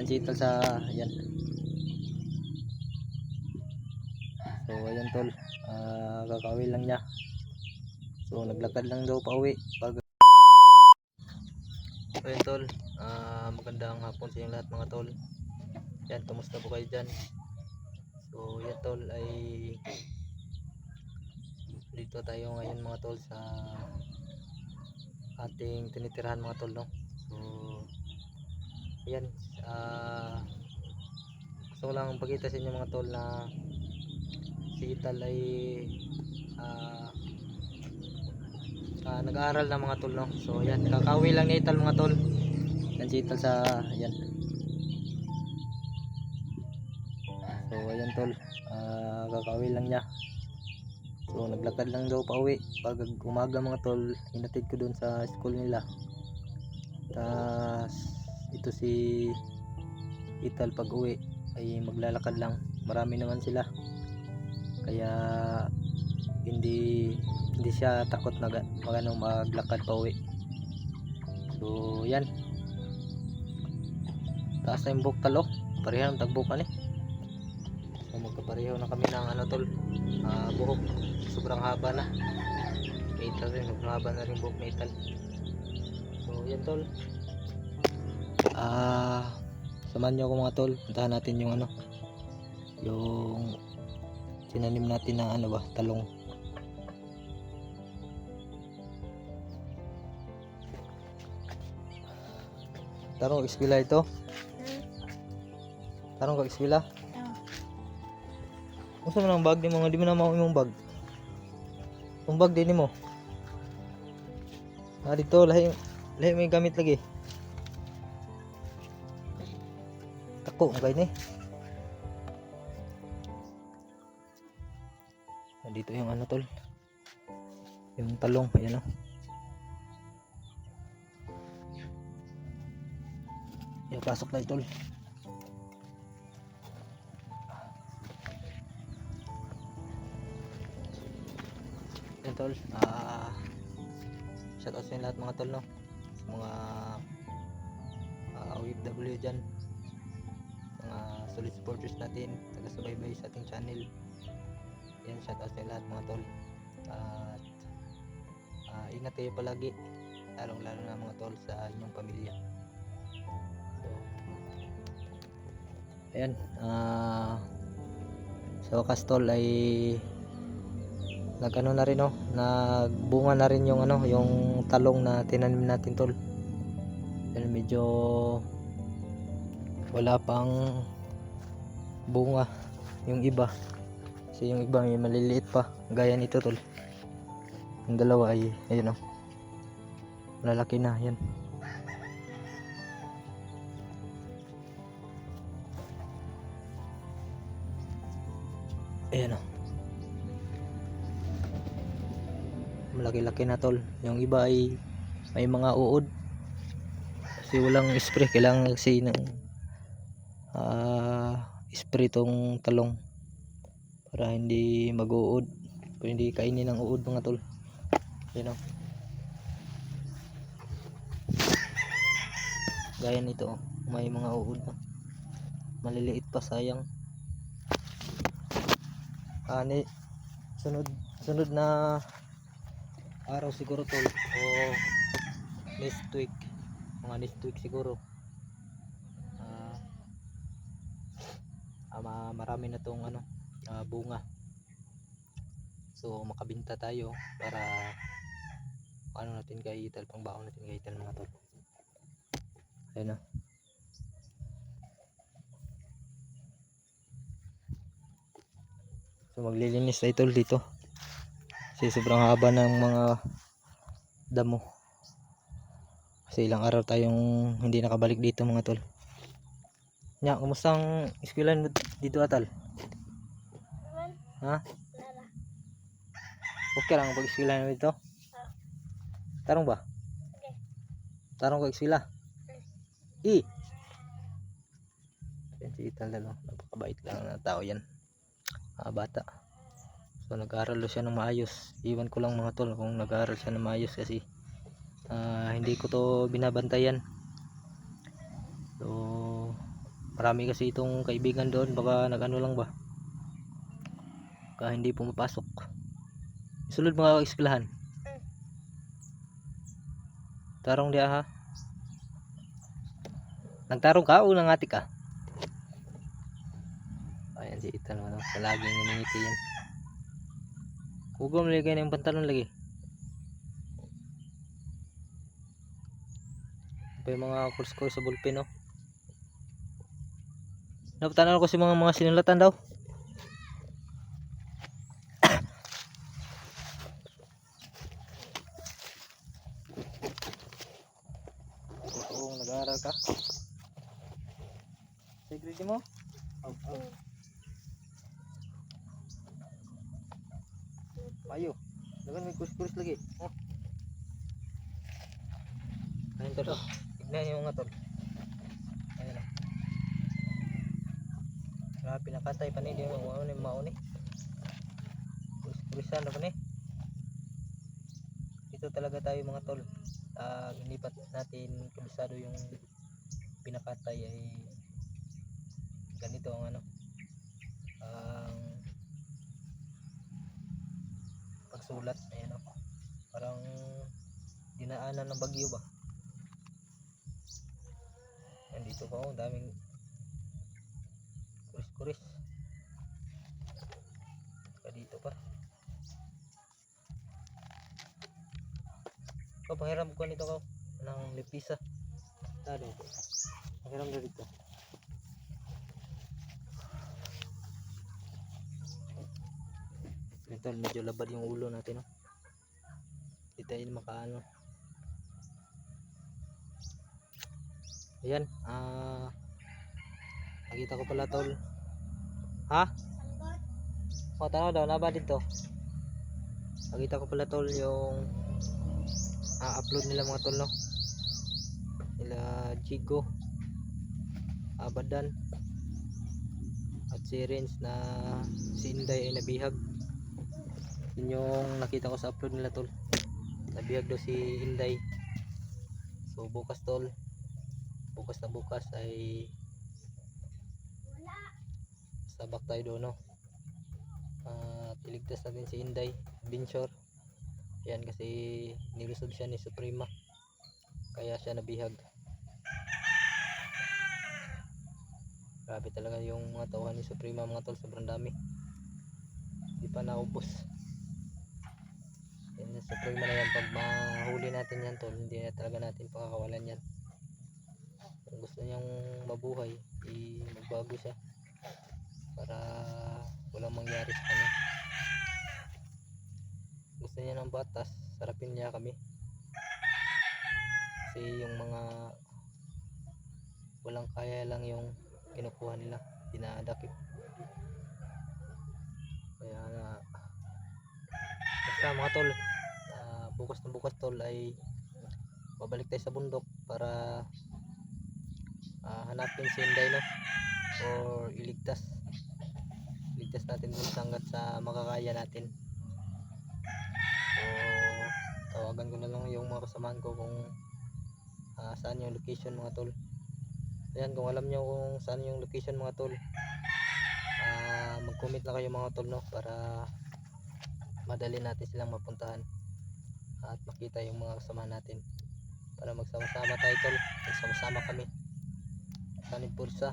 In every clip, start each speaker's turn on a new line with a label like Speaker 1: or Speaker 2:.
Speaker 1: Chital sa yan. So ayan tol, kakauwi lang niya. So naglakad lang daw pa uwi. So ayan tol, magandang hapon sa inyo lahat mga tol. Yan, kumusta po kayo dyan? So yan tol, ay dito tayo ngayon mga tol sa ating tinitirahan mga tol, no? So ayan, gusto ko lang pakita sa inyo mga tol na si Ital ay nag-aaral na mga tol, no? So ayan, kakauwi lang ni Ital mga tol. Yan si Ital sa ayan. So ayan tol, kakauwi lang niya. So naglakad lang daw pa uwi. Pag umaga mga tol, hinatid ko dun sa school nila. Tas ito si Ital pag uwi ay maglalakad lang. Marami naman sila, kaya hindi siya takot na maglakad pa uwi. So yan, taas na yung buhok talo, parehang tagbukan eh. So magkapareho na kami ng ano tol, buhok. Sobrang haba na kay Ital rin, sobrang haba na rin buhok ni Ital. So yan tol, samahan nyo ako mga tol, puntahan natin yung ano, yung tinanim natin na ano ba, talong. Tarong eskwela ito? Tarong kag eskwela? Unsa man ang bag ni mo nga di mo na mao imong bag? Yung bag din mo. Dito lahi may gamit lagi. Tako kay ni. Dito yung ano tol, yung talong, ayan o. Yan, pasok na tol. Yan tol, shoutout sa lahat mga tol, no? Sa mga OFW dyan, mga solid supporters natin, taga-subaybay sa ating channel. Yan, shoutout sa lahat mga tol. At ingat kayo palagi, lalong lalo na mga tol sa inyong pamilya. So ayan, sa wakas tol ay nagano na rin, no, nagbunga na rin yung ano, yung talong na tinanim natin tol. Yan, medyo wala pang bunga yung iba, kasi yung iba may maliliit pa, gaya nito tol. Yung dalawa ay ayun, no, malalaki na yan. Ayan o, malaki-laki na tol. Yung iba ay may mga uod kasi walang spray. Kailangan kasi ng spray tong talong para hindi mag-uod, para hindi kainin ng uod mga tol. Ayan o, gaya nito o, may mga uod na maliliit pa, sayang. Sunod na araw siguro tol, o next week, mga next week siguro, marami na tong ano, bunga. So makabinta tayo para ano natin kay Ital, pang baon natin kay Ital mga tol. Ayun na. So maglilinis na tol dito kasi sobrang haba ng mga damo, kasi ilang araw tayong hindi nakabalik dito mga tol. Nya, kumusta ang eskwelahan dito Atal? Ha? Okay lang pag eskwelahan dito? Tarong ba? Tarong ka eskwela? Yan si Ital na, napakabait lang na tao yan, bata. So nag-aaral siya ng maayos. Iwan ko lang mga tol kung nag-aaral siya ng maayos, kasi hindi ko to binabantayan. So Marami kasi itong kaibigan doon, baka nag-ano lang ba, baka hindi pumapasok. Sulod mga eskwelahan. Tarong dia ha. Nagtarong ka o nangati ka? Ayan si Ethan, ano, palaging ngumingiti yan. Huwag mo ligay na yung pantalon lagi. Pa yung mga course sa bulpin, no? Napatanan ko si mga sinulatan daw. Oo, nag-aaral ka? Sa grade mo? Oo. Ayo. Dagan may kus-kus lagi. Oh. Ayun tol. Tignan yung nga tol. Ayun. Grabe nakatay pa ni di mo ano ni mauni. Kus-kusan na pa ni. Ito talaga tayo mga tol. Inipat natin kabisado yung pinakatay ay ganito ang ano. Pagsulat ayan o. Parang dinaanan ng bagyo ba. Yan dito pa daming kuris-kuris. Dito pa. Pahiram ko nito ko ng lipisa. Tado. Pahiram na dito. Ito medyo labad yung ulo natin, no. Hindi tayo makaano. Ayan, nakita ko pala tol. Ha? O, tanaw daw, naba dito. Nakita ko pala tol yung upload nila mga tol, no. Nila Jigo, Abadan, at si Renz na si Inday ay nabihag. Yun yung nakita ko sa upload nila tol. Nabihag daw si Inday. So bukas tol, bukas na bukas ay sabak tayo doon, no. At iligtas natin si Inday Binshore. Yan kasi nilusob siya ni Suprema kaya siya nabihag. Grabe talaga yung mga tauhan ni Suprema mga tol, sobrang dami. Hindi pa naubos. Yan yung Suprema na yan, pag mahuli natin yan tol, hindi na talaga natin pakakawalan yan. Kung gusto niyang mabuhay, magbago siya para walang mangyari sa kanya. Gusto niya ng batas, sarapin niya kami. Kasi yung mga walang kaya lang yung kinukuha nila, dinadakip. Kaya basta mga tol, bukas na bukas tol ay babalik tayo sa bundok para hanapin si Inday, no, or iligtas natin dun hanggat sa makakaya natin. So tawagan ko na lang yung mga kasamahan ko kung saan yung location mga tol. Ayan, kung alam nyo kung saan yung location mga tol, mag-comment na kayo mga tol, no, para madali natin silang mapuntahan at makita yung mga kasamahan natin, para magsama-sama tayo tol, magsama-sama kami sanib pursa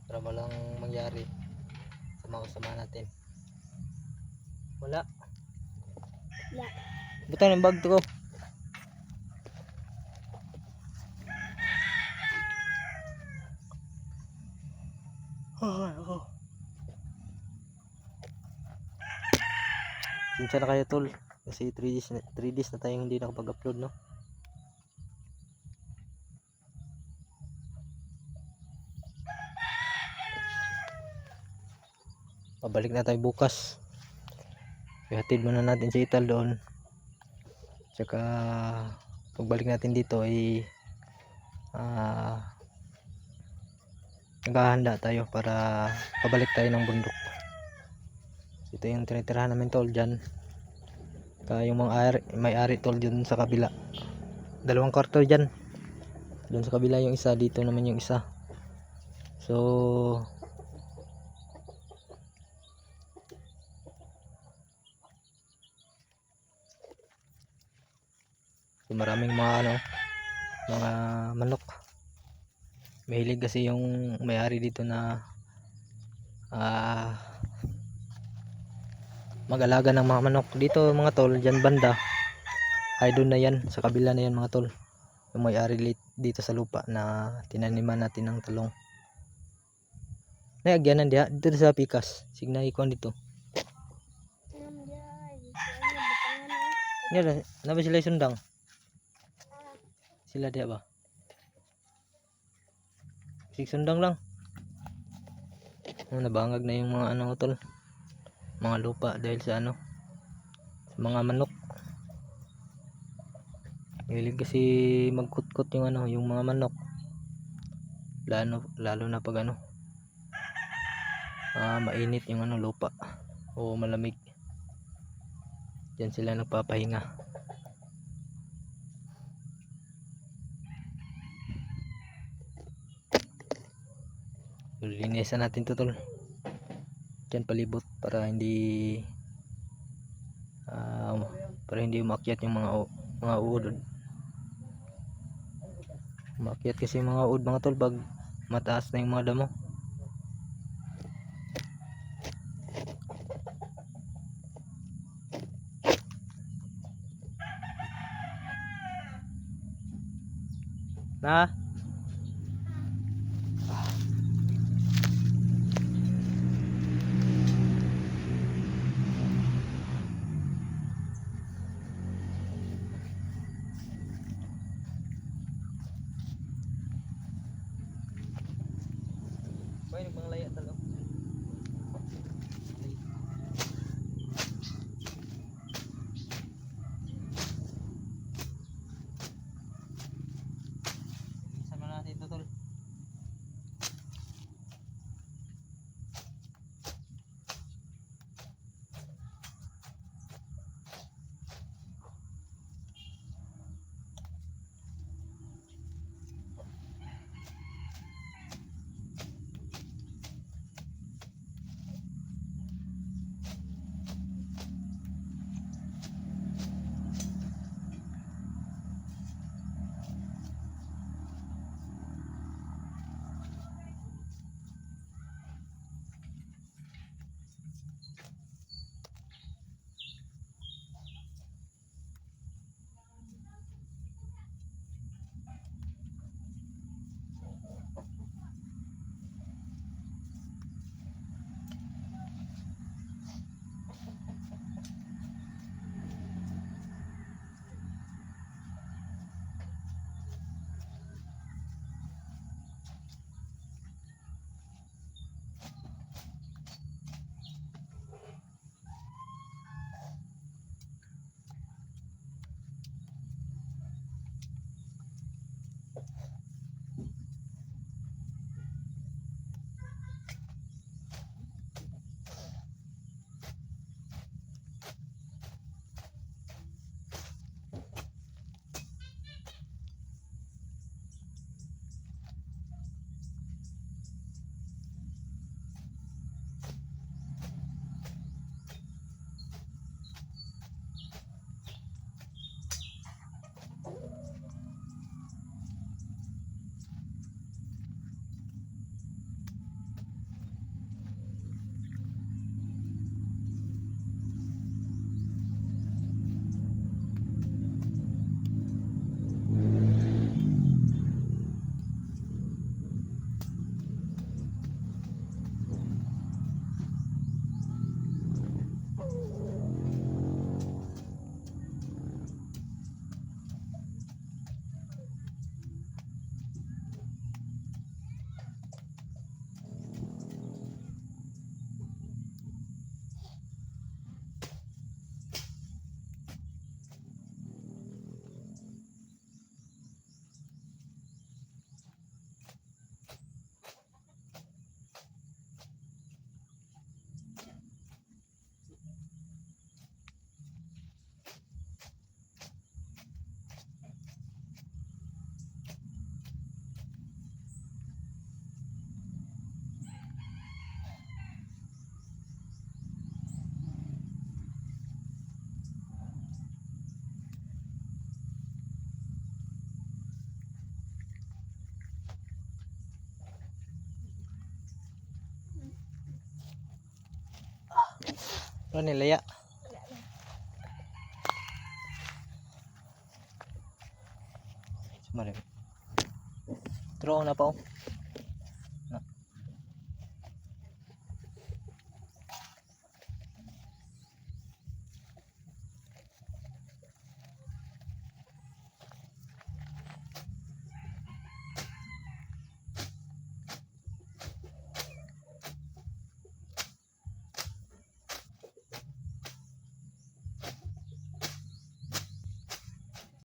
Speaker 1: para walang mangyari sa mga kasamahan natin. Wala butang yung bag to ko. Sinsya na kayo tol kasi 3 days na tayong hindi nakapag-upload, no. Pabalik na tayo bukas. Ihatid muna natin si Ital doon. Tsaka pagbalik natin dito ay naghahanda tayo para pabalik tayo ng bundok. Ito yung tinitirahan namin tol dyan. Kaya yung mga may-ari tol dyan sa kabila. 2 kwarto dyan. Doon sa kabila yung isa, dito naman yung isa. So maraming mga mga manok. Mahilig kasi yung may-ari dito na mag-alaga ng mga manok dito mga tol. Diyan banda ay doon na yan, sa kabila na yan mga tol, yung may-ari dito sa lupa na tinaniman natin ng talong. Nagyanan dia dito sa pikas signay ko dito. Yan na ba sila sundang? Sila dia ba? Sig sundang lang. Nabangag na yung mga tol, mga lupa dahil sa sa mga manok. Hilig kasi magkutkot yung yung mga manok. Lalo na pag mainit yung lupa o malamig. Diyan sila nagpapahinga. Linisan natin to tol. Diyan palibot para hindi umakyat yung mga uod. Umakyat kasi yung mga uod mga tol pag mataas na yung mga damo. Na Bay bang layak talo. Sama natin ito tol. Ano nilaya?
Speaker 2: Wala na.
Speaker 1: Sumalim. Turo na po.